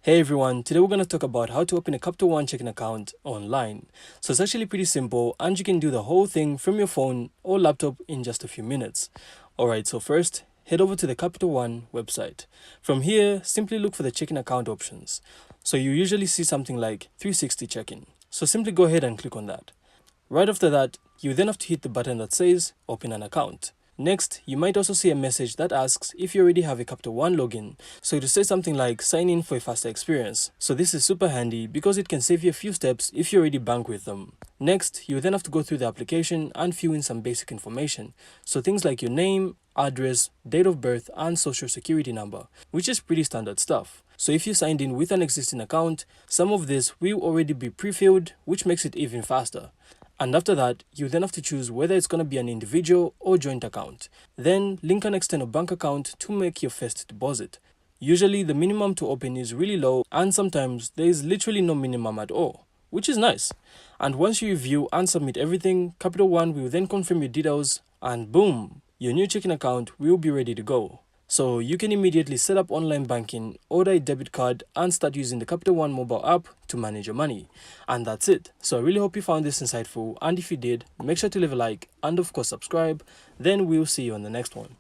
Hey everyone, today we're going to talk about how to open a Capital One checking account online. So it's actually pretty simple and you can do the whole thing from your phone or laptop in just a few minutes. Alright, so first, head over to the Capital One website. From here, simply look for the checking account options. So you usually see something like 360 checking. So simply go ahead and click on that. Right after that, you then have to hit the button that says open an account. Next, you might also see a message that asks if you already have a Capital One login. So it'll say something like sign in for a faster experience. So this is super handy because it can save you a few steps if you already bank with them. Next, you then have to go through the application and fill in some basic information. So things like your name, address, date of birth, and social security number, which is pretty standard stuff. So if you signed in with an existing account, some of this will already be pre-filled, which makes it even faster. And after that, you then have to choose whether it's going to be an individual or joint account. Then link an external bank account to make your first deposit. Usually the minimum to open is really low and sometimes there is literally no minimum at all, which is nice. And once you review and submit everything, Capital One will then confirm your details and boom, your new checking account will be ready to go. So you can immediately set up online banking, order a debit card and start using the Capital One mobile app to manage your money. And that's it. So I really hope you found this insightful, and if you did, make sure to leave a like and of course subscribe. Then we'll see you on the next one.